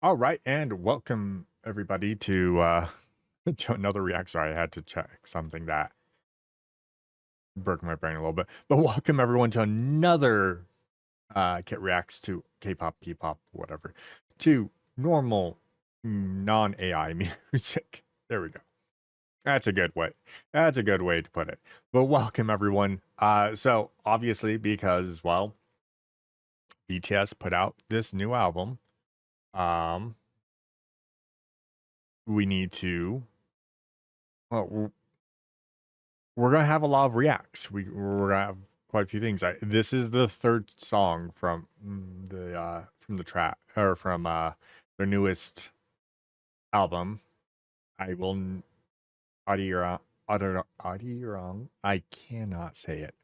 All right, and welcome everybody to to another reaction. I had to check something that broke my brain a little bit, but welcome everyone to another Kit reacts to K-pop, P-pop, whatever, to normal non-AI music. There we go. That's a good way. That's a good way to put it. But welcome everyone. So obviously because BTS put out this new album, um, we need to. Well, we're gonna have a lot of reacts. We're gonna have quite a few things. This is the third song from the track or from their newest album. I will Adirang. I cannot say it.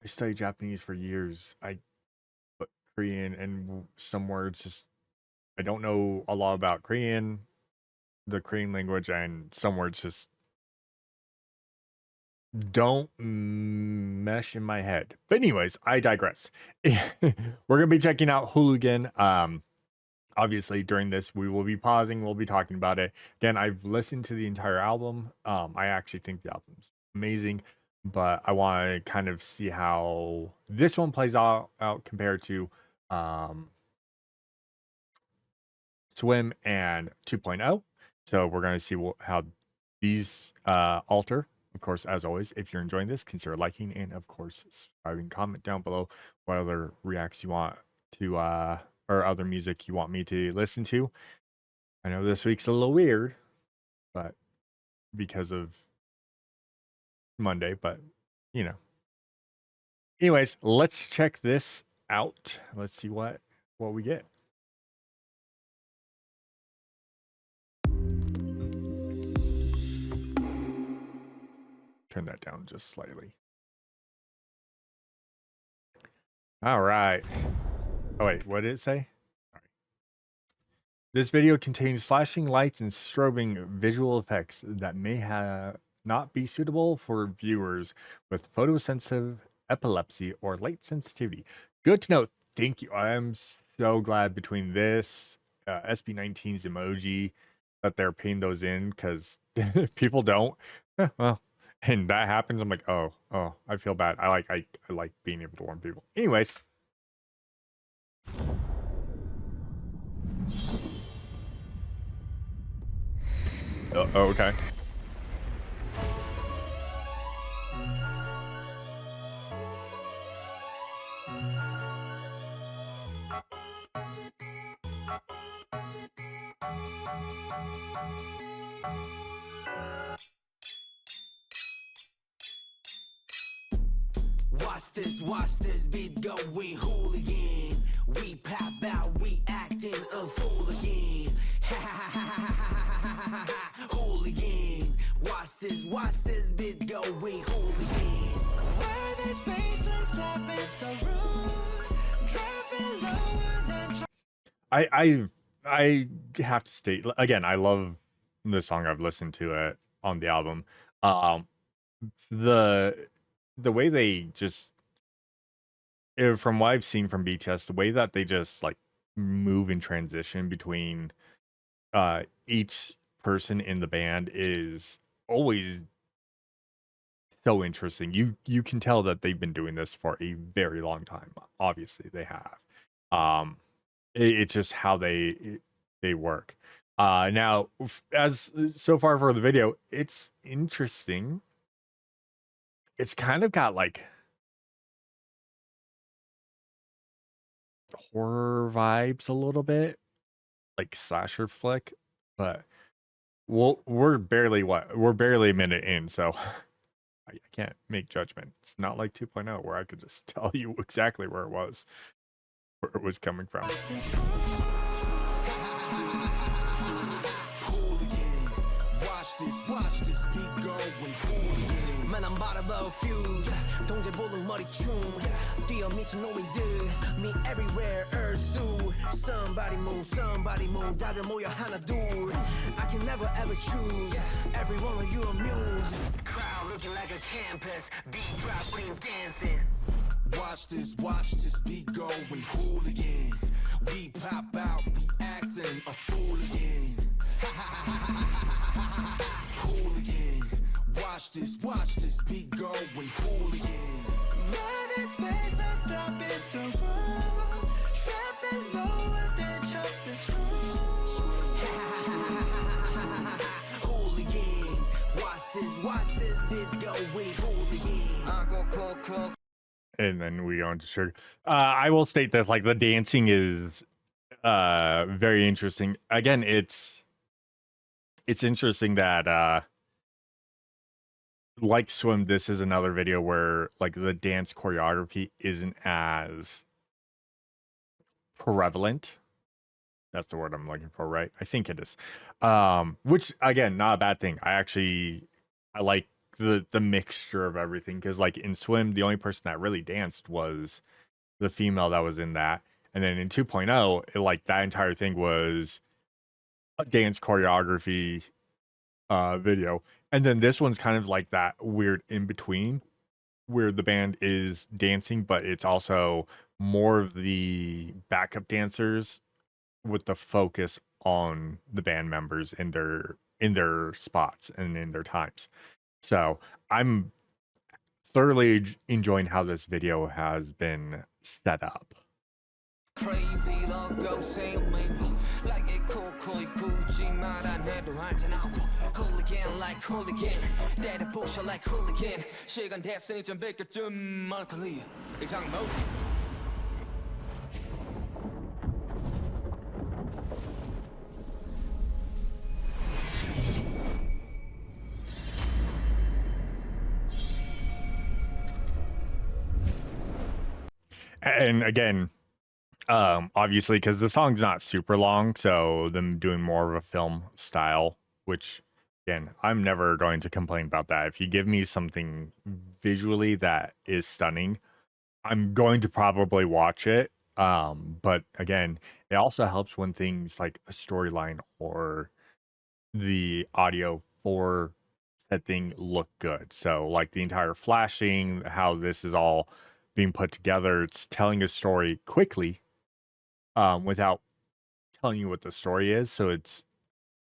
I studied Japanese for years. But Korean and some words just I don't know a lot about Korean, the Korean language, and some words just don't mesh in my head. But anyways, I digress. We're gonna be checking out Hooligan. Obviously during this we will be pausing, we'll be talking about it. Again, I've listened to the entire album. I actually think the album's amazing, but I want to kind of see how this one plays out compared to Swim and 2.0. So we're gonna see how these alter. Of course, as always, if you're enjoying this, consider liking and, of course, subscribing. Comment down below what other reacts you want to, or other music you want me to listen to. I know this week's a little weird, but because of Monday, but you know. Anyways, let's check this out. Let's see what we get. Turn that down just slightly. All right. Oh, wait, what did it say? Sorry. This video contains flashing lights and strobing visual effects that may not be suitable for viewers with photosensitive epilepsy or light sensitivity. Good to know. Thank you. I am so glad between this, SB19's emoji, that they're paying those in, because people don't. Well, and that happens. I'm like, oh, I feel bad. I like being able to warn people. Anyways. Okay. Watch this beat go, we hooligan. We pop out, we acting a fool again. Hooligan. Watch this beat go, we hooligan. Where this baseline slapping so rude, dropping lower than. I have to state again, I love the song. I've listened to it on the album. The way they just, from what I've seen from BTS, the way that they just like move and transition between each person in the band is always so interesting. You can tell that they've been doing this for a very long time. Obviously, they have. It's just how they work. Now, as so far for the video, it's interesting. It's kind of got like horror vibes a little bit, like slasher flick, but we're barely a minute in, so I can't make judgment. It's not like 2.0 where I could just tell you exactly where it was coming from. Watch this beat going forward. Man, I'm about to blow a fuse. 동제 볼록 머리춤. 뛰어 미친 노인들. Me everywhere, Ursu. Somebody move. 다들 모여 하나 둘. I can never ever choose. Every one of you amuse. Crowd looking like a campus. Beat drop queens dancing. Watch this beat going hooligan. We pop out, we acting a fool again. Hooligan. Watch this beat going hooligan. Run in space, let's stop it so wrong. Trapping low and then chop the screw. Hooligan. Watch this beat going hooligan. Cool. And then we go on to sugar. I will state that like the dancing is very interesting. Again, it's interesting that like Swim, this is another video where like the dance choreography isn't as prevalent. That's the word I'm looking for, right? I think it is. Which again, not a bad thing. I like the mixture of everything, because like in Swim, the only person that really danced was the female that was in that. And then in 2.0, like that entire thing was a dance choreography video. And then this one's kind of like that weird in between where the band is dancing, but it's also more of the backup dancers with the focus on the band members in their spots and in their times. So I'm thoroughly enjoying how this video has been set up. Crazy logo same label like it cool 굳이 말 안 해도 알잖아. Hooligan like hooligan 때려 부셔 like hooligan 시간 됐으니 좀 비켜좀 멀컬리 이상 move. And again, obviously, because the song's not super long, so them doing more of a film style, which again, I'm never going to complain about that. If you give me something visually that is stunning, I'm going to probably watch it. But again, it also helps when things like a storyline or the audio for that thing look good. So like the entire flashing, how this is all being put together, it's telling a story quickly without telling you what the story is. So it's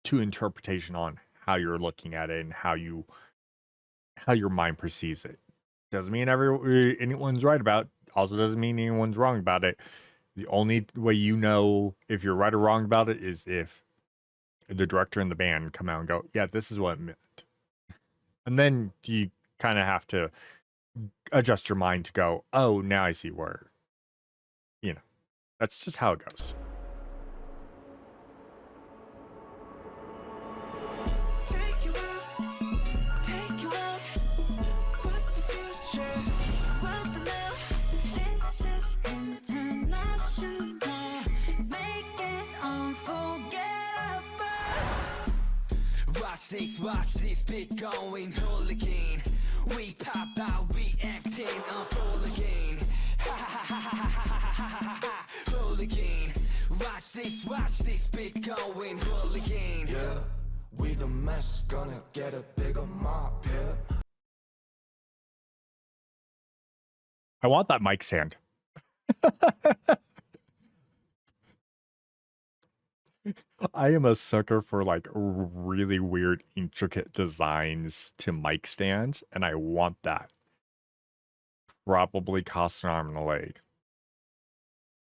to interpretation on how you're looking at it and how your mind perceives it. Doesn't mean anyone's right about it. Also doesn't mean anyone's wrong about it. The only way you know if you're right or wrong about it is if the director and the band come out and go, yeah, this is what it meant. And then you kind of have to adjust your mind to go, oh, now I see where, that's just how it goes. Take you out. What's the future? What's the now? This is international. Make it unforgettable. Watch this beat going hooligan. We pop out, we acting a fool again. Hooligan. Watch this beat going hooligan. Yeah, we the mess, gonna get a bigger mop, yeah. I want that mic stand. I am a sucker for like really weird, intricate designs to mic stands, and I want that. Probably costs an arm and a leg,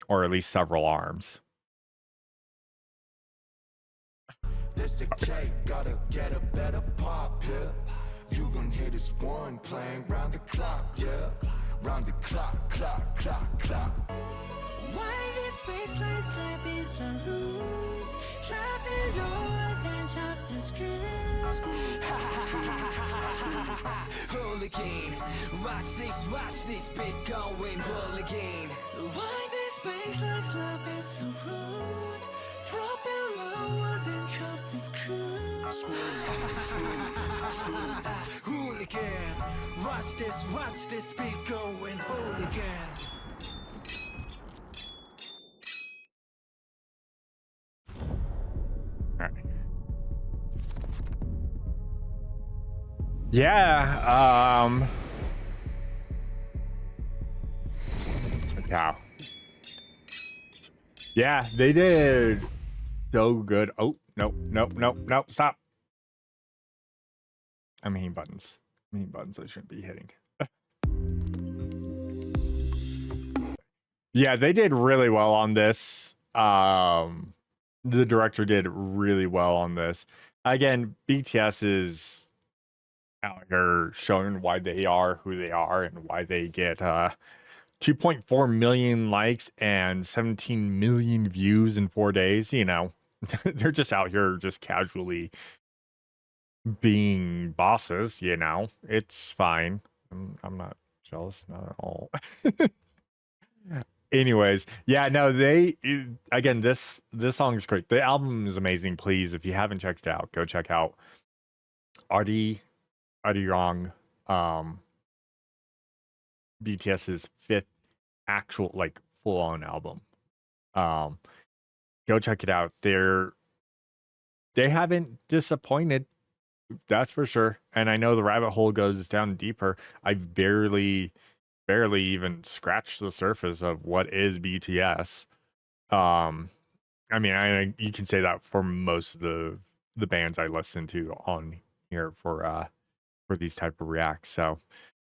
or at least several arms. This a cake, gotta get a better pop, yeah. You gon' hear this one playing round the clock, yeah. Round the clock. Why this baseline slapping so rude? Trapping lower than chop the screw. Hooligan. Watch this beat going hooligan. Why this baseline slapping so rude? Dropping lower than chop the screw. Hooligan, watch this beat going hooligan. Yeah, cow. Yeah, they did so good. Oh, nope, nope, nope, nope, stop. I'm hitting buttons. I'm hitting buttons I shouldn't be hitting. Yeah, they did really well on this. The director did really well on this. Again, BTS is out here showing why they are who they are and why they get 2.4 million likes and 17 million views in 4 days. You know, they're just out here just casually being bosses. You know, it's fine. I'm not jealous, not at all. Anyways, yeah, no, again, this song is great. The album is amazing. Please, if you haven't checked it out, go check out Artie Young, BTS's 5th actual like full on album. Go check it out. They haven't disappointed, that's for sure. And I know the rabbit hole goes down deeper. I've barely even scratched the surface of what is BTS. I mean, you can say that for most of the bands I listen to on here for these type of reacts. So,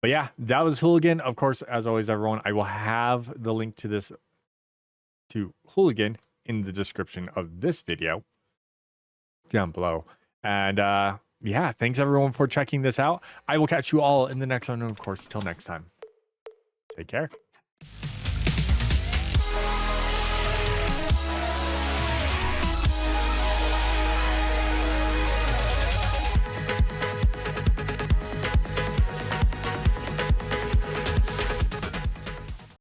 but yeah, that was Hooligan. Of course, as always, everyone, I will have the link to Hooligan in the description of this video down below. And yeah, thanks everyone for checking this out. I will catch you all in the next one. And of course, till next time. Take care.